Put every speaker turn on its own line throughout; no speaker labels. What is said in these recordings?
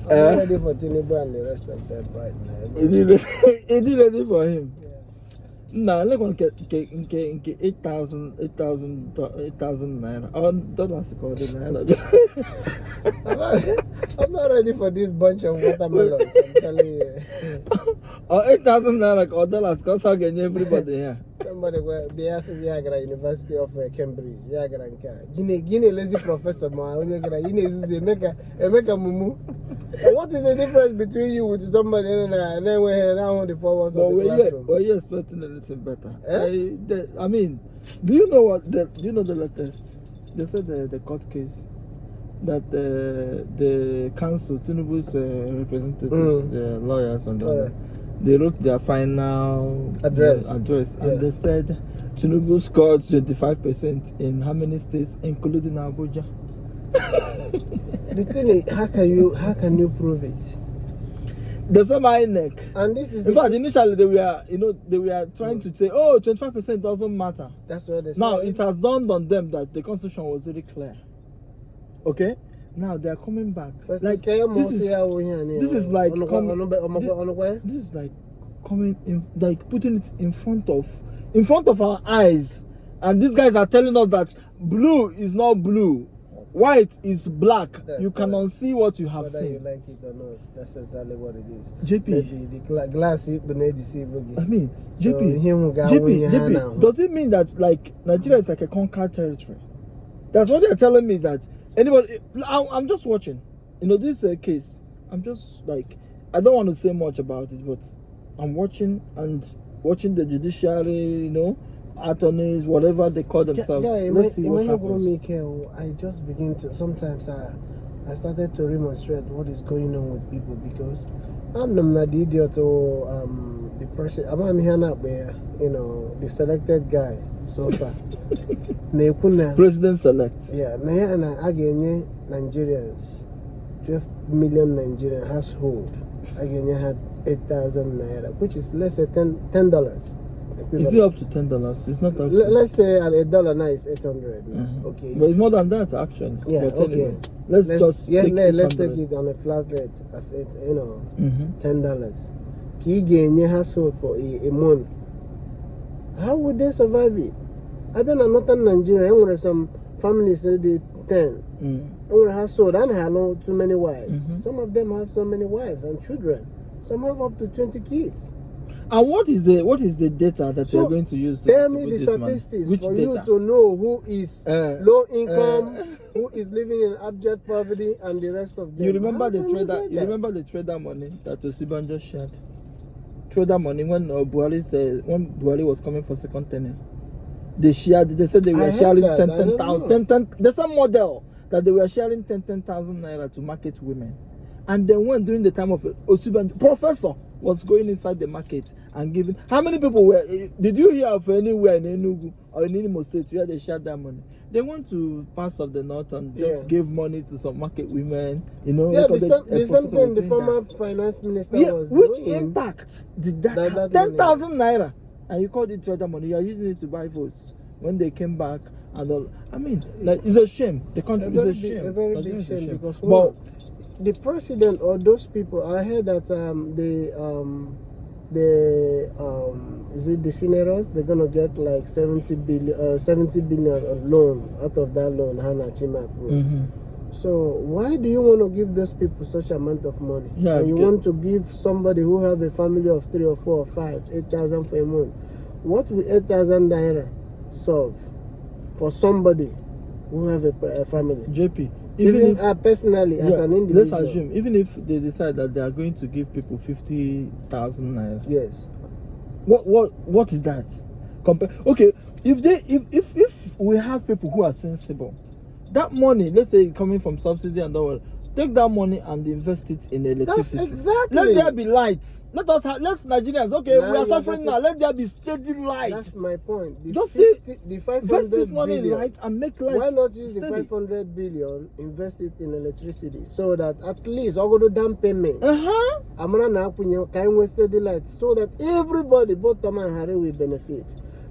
I'm not ready for Tinubu and the rest of them right now.
Is it ready for him?
Yeah.
No, look on 8,000 naira. Oh, dollars called it naira.
I'm not ready for this bunch of watermelons. I'm telling you.
Or 8,000 naira or dollars cost again everybody here.
Somebody will be asking Yagra University of Cambridge. Yagra Guinea lazy professor. Make a mumu. What is the difference between you with somebody and then we're around the four walls of the classroom?
Were you expecting a little better? I mean, do you know the latest? They said the court case that the council, Tinubu's representatives, the lawyers and all that, they wrote their final address and they said Tinubu scored 25% in how many states, including Abuja?
The thing is, how can you prove it?
The same neck.
And this is
in fact, initially they were trying to say, 25% doesn't matter.
That's what they said.
Now it has dawned on them that the constitution was very clear. Okay? Now they are coming back. This is like coming in, like putting it in front of our eyes. And these guys are telling us that blue is not blue. White is black. You cannot see what you have seen.
Whether you like it or not, that's exactly what it is.
JP.
Maybe the glass is deceiving.
I mean, JP, does it mean that like Nigeria is like a conquered territory? That's what they're telling me, that anybody. I'm just watching. This case. I'm just like, I don't want to say much about it, but I'm watching the judiciary, attorneys, whatever they call themselves. Let's see what happens.
I just begin to, sometimes I started to remonstrate what is going on with people, because I'm not the idiot or the person. I'm here now, the selected guy so far.
President select.
Yeah, again, Nigerians, 12 million Nigerian household, again, had 8,000 naira, which is less than $10.
Is it up to $10? It's not up to...
Let's say $1 now is 800. Okay.
But it's more than that, actually.
Yeah,
but
okay.
Anyway, let's
take it on a flat rate as $10. He gain your household for a month. How would they survive it? I've been in northern Nigeria, where some families say they 10. And household and have too many wives. Some of them have so many wives and children. Some have up to 20 kids.
And what is the data that you're going to use to
tell me the statistics for you to know who is low income, who is living in abject poverty, and the rest of them.
You remember the trader money that Osibanjo shared? Trader money when Buhari was coming for second tenure. They said they were sharing 10,000. There's a model that they were sharing 10,000 naira to market women. And then when during the time of Osibanjo, professor was going inside the market and giving. How many people did you hear of anywhere in Enugu or in Imo State where they shared their money? They went to parts of the north and just gave money to some market women,
Yeah, the same thing the former finance minister was doing.
Which impact did that have? 10,000 naira. And you called it trader money. You are using it to buy votes. When they came back and all, I memean, like, it's a shame. The country is a shame.
A very big shame, because the president or those people, I heard that is it the senators? They're gonna get like 70 billion loan out of that loan. Hannah Chima approved. So why do you want to give those people such amount of money?
Yeah,
and you want to give somebody who have a family of 3 or 4 or 5, 8,000 for a month? What will 8,000 naira solve for somebody who have a family?
JP.
Even personally, as an individual.
Let's assume, even if they decide that they are going to give people 50,000 naira.
Yes.
What is that? Okay, if we have people who are sensible, that money, let's say coming from subsidy and all, take that money and invest it in electricity.
That's exactly.
Let there be lights. Let's Nigerians. Okay, we are suffering now. Let there be steady light.
That's my point.
Just
the 500
invest this money
billion,
in light and make light.
Why not use the 500 billion, invest it in electricity, so that at least I go to down payment. I'm gonna now steady light, so that everybody, both Tom and Harry, will benefit.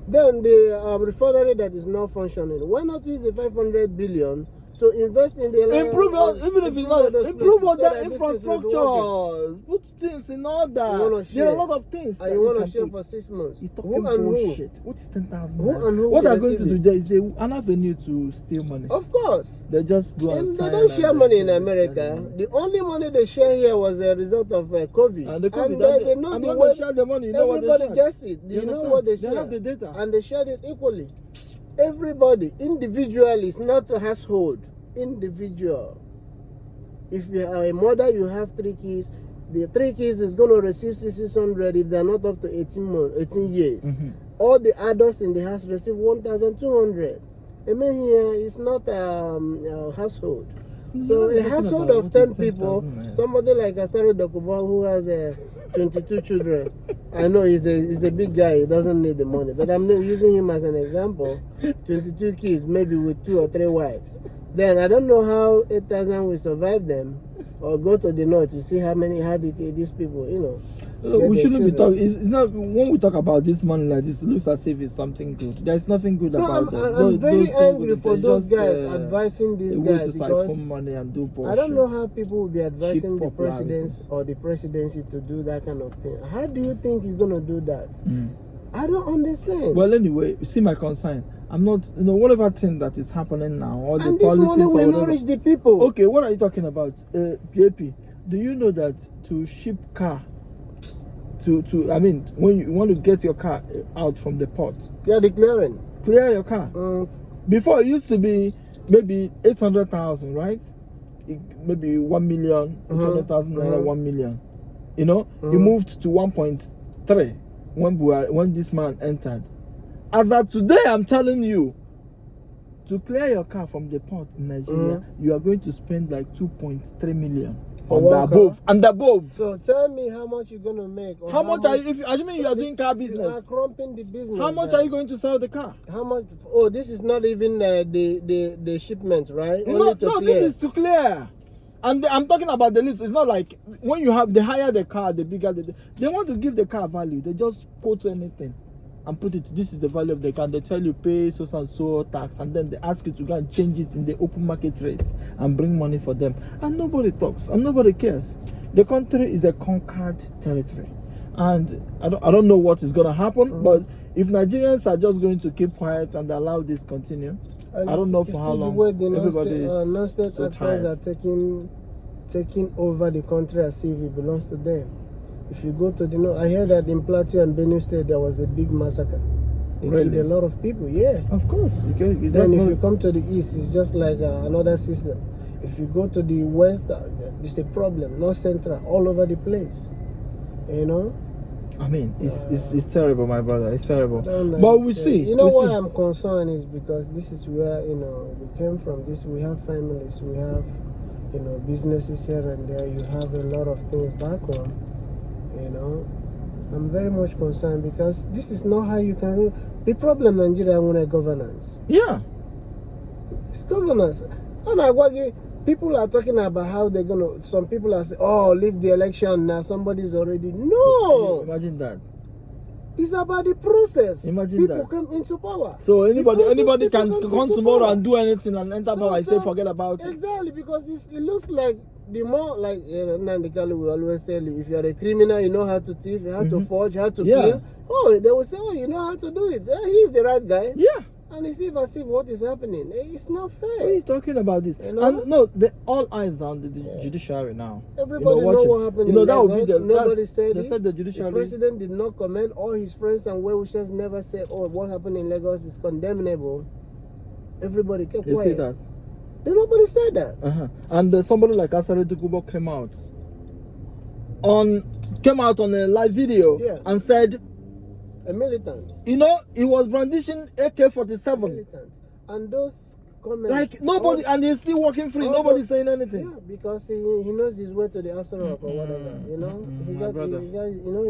Then the refinery that is not functioning, why not use the 500 billion to invest in the
improve even if it's not improve
places
other
so that this thing will be working.
infrastructure, put things in order.
wanna
There are a
share.
lot of things
And
that
you want
can
to share
put.
for 6 months.
You
Who
talking
and
bullshit. What is 10,000?
Who and who
What
can
they're going to
receive
do
it?
there is an avenue to steal money.
Of course.
They just go and
And they
sign
don't
and
share
they
money in
share
America.
money.
The only money they share here was a result of COVID.
And the COVID,
they know
and
the
when
way
they share the money, you know what they
everybody
share.
gets it. They
You
know
understand?
what they
They
share.
have the data.
And they share it equally. Everybody, individually, it's not a household. Individual. If you are a mother, you have 3 kids. The 3 kids is going to receive 600 if they're not up to 18 years. All the adults in the house receive 1,200. I mean, here it's not a household. So a household of 10 people, somebody like Asare Dokubo who has 22 children. I know he's a big guy, he doesn't need the money. But I'm using him as an example. 22 kids, maybe with 2 or 3 wives. Then I don't know how 8,000 will survive them. Or go to the north to see how these people,
We shouldn't be talking. It's not when we talk about this money like this. It looks as if it's something good. There's nothing good about it.
I'm very angry for those guys advising these guys
to
because
siphon money and do bullshit.
I don't know how people will be advising the
popularity.
president or the presidency to do that kind of thing. How do you think you're gonna do that? I don't understand.
Well, anyway, you see my concern. I'm not, whatever thing that is happening now, all the
and this
policies
money
or
will
whatever.
nourish the people.
Okay, what are you talking about, JP? Do you know that to ship car, I mean, when you want to get your car out from the port,
You're declaring.
clear your car. Before it used to be maybe 800,000, right? Maybe 1 million, 800,000 naira, 1 million. It moved to 1.3 when this man entered. As of today, I'm telling you, to clear your car from the port in Nigeria, you are going to spend like 2.3 million. And above.
So tell me how much you're gonna make.
How much are you? If assuming you are doing car business,
you are crumping the business.
how much are you going to sell the car?
How much? Oh, this is not even the shipment, right?
No, this is to clear. And I'm talking about the list. It's not like when you have, they hire the car, the bigger they want to give the car value. They just quote anything and put it, this is the value of the car. They tell you pay so and so tax, and then they ask you to go and change it in the open market rates and bring money for them. And nobody talks and nobody cares. The country is a conquered territory. And I don't know what is going to happen, but if Nigerians are just going to keep quiet and allow this continue, I don't know for how long.
The way the
Everybody is
non-state
so
actors
tired.
are taking over the country as if it belongs to them. If you go to I hear that in Plateau and Benue State there was a big massacre. It
Really?
killed a lot of people. Yeah.
Of course.
Then if you come to the east, it's just like another system. If you go to the west, it's a problem. North Central, all over the place.
I mean, it's terrible, my brother. It's terrible.
But
we see.
Why I'm concerned is because this is where we came from. We have families, we have businesses here and there. You have a lot of things back home. I'm very much concerned because this is not how you can rule. The problem Nigeria with governance.
Yeah.
It's governance. People are talking about how they're gonna. Some people are saying, "Oh, leave the election now. Somebody's already." No.
Imagine that.
It's about the process.
Imagine
people
that.
come into power.
So anybody can
come
come
into
tomorrow
power.
and do anything and enter power and say forget about it.
Exactly, because it looks like the more like Nandi Kalu will always tell you, if you're a criminal, you know how to thief, how to forge, how to kill. Oh, they will say, oh, you know how to do it. He's the right guy.
Yeah.
And it's as if what is happening. It's not fair.
What are you talking about this? And no, all eyes are on the judiciary now.
Everybody know what happened.
That would be
nobody said
they
it.
said the judiciary.
The president did not comment. All his friends and well-wishers never said, "Oh, what happened in Lagos is condemnable." Everybody kept quiet.
They say that.
Nobody said that.
And somebody like Asare Dokubo came out on a live video and said,
a militant.
He was brandishing AK-47.
Militant. And those comments.
Like nobody, and he's still walking free. Nobody's saying anything.
Yeah, because he knows his way to the After Rock or whatever. He got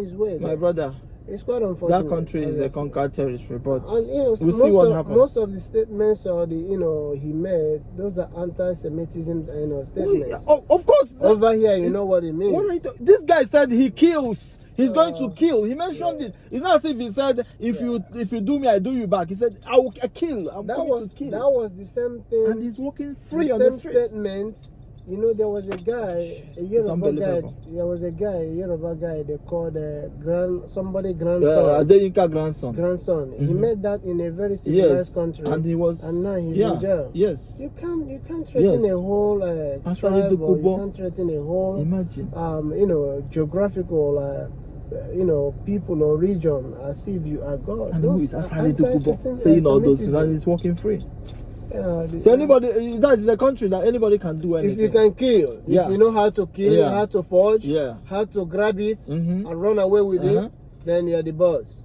his way.
My brother.
It's quite unfortunate.
That country is a conquered territory, but
and
we'll see what happens.
Most of the statements or he made, those are anti-Semitism, statements.
Of course.
Over here, you know what it means.
This guy said he kills He's going to kill. He mentioned it. It's not as if he said, if you do me, I do you back. He said, I will kill. I'm coming to kill.
That was the same thing.
And he's walking free on the street.
Same statement. You know, there was a guy, a Yoruba guy. There was a guy, a Yoruba guy. They called grandson.
Adeyinka grandson.
Grandson. He made that in a very civilized country,
and he was.
And now he's in jail.
Yes.
You can't threaten a whole tribe, or you can't threaten a whole.
Imagine.
You know, geographical. You know, people or region as if you are God.
And who is Asari Dokubo saying all those things and he's walking free? So anybody, that's the country that anybody can do anything.
If you can kill, if you know how to kill, how to forge, how to grab it and run away with it, then you're the boss.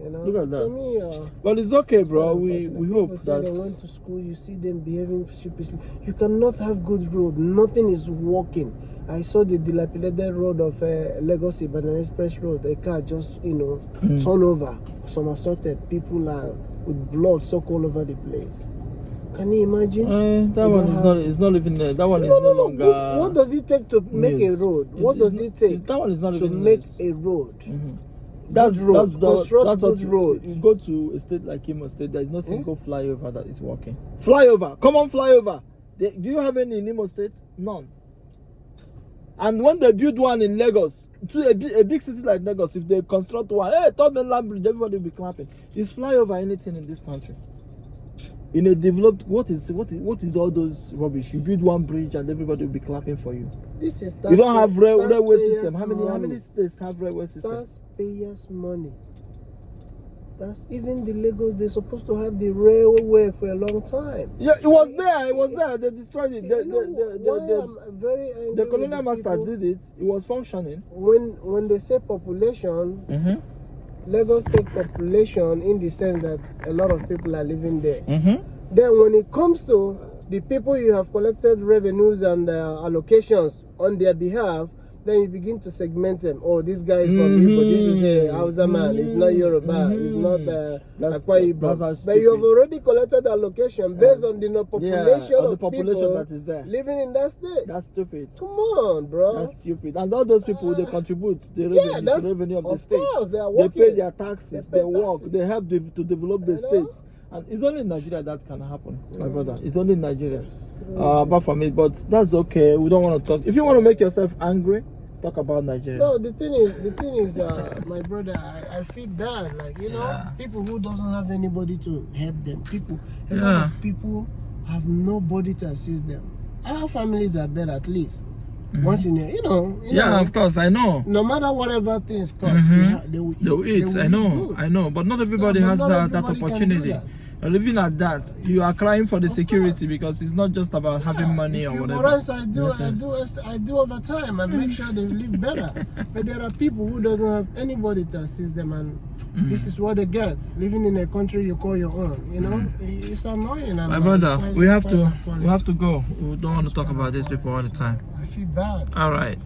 You know,
look at that.
To me,
but it's okay, bro. We hope that
they went to school. You see them behaving sheepishly. You cannot have good road. Nothing is working. I saw the dilapidated road of Lagos Ibadan Express Road. A car just turn over. Some assaulted people are with blood soaked all over the place. Can you imagine?
That one is not. It's not even there. That one is no longer.
What does it take to make a road? What does it take?
That one is not
to make a road.
That's
construct road.
You go to a state like Imo State, there is no single flyover that is working. Flyover, common flyover. Do you have any in Imo State? None. And when they build one in Lagos, to a big city like Lagos, if they construct one, hey, Third Mainland Bridge, everybody will be clapping. Is flyover anything in this country? In a developed, what is all those rubbish? You build one bridge and everybody will be clapping for you. You don't have railway system. How many states have railway system?
Taxpayers' money. That's even the Lagos. They're supposed to have the railway for a long time.
Yeah, it was there. It was there. They destroyed it.
I'm very angry.
The colonial masters did it. It was functioning.
When they say population. Lagos take population in the sense that a lot of people are living there. Then when it comes to the people you have collected revenues and allocations on their behalf, then you begin to segment them. Oh, this guy is from Igbo, this is a Hausa man, he's not Yoruba, he's not Akwa Ibom. But you have already collected allocation based on the population of people
that is there
living in that state.
That's stupid.
Come on, bro.
That's stupid. And all those people, they contribute to the revenue of the state.
Course,
they pay their taxes, they work, they help to develop the state. And it's only in Nigeria that can happen, my brother. It's only in Nigeria. Apart from it, but that's okay. We don't want to talk. If you want to make yourself angry, talk about Nigeria.
No, the thing is, my brother, I feel bad. Like, you know, people who doesn't have anybody to help them. A lot of people have nobody to assist them. Our families are better at least. Once in a, you know,
of course, I know.
No matter whatever things cost, they will eat.
I know. But not everybody has that opportunity. Living at that, you are crying for the security because it's not just about having money or whatever.
For us, I do overtime and make sure they live better. But there are people who doesn't have anybody to assist them, and this is what they get. Living in a country you call your own, you know, it's annoying.
My brother, we have to go. We don't want to talk about these people all the time.
I feel bad.
All right.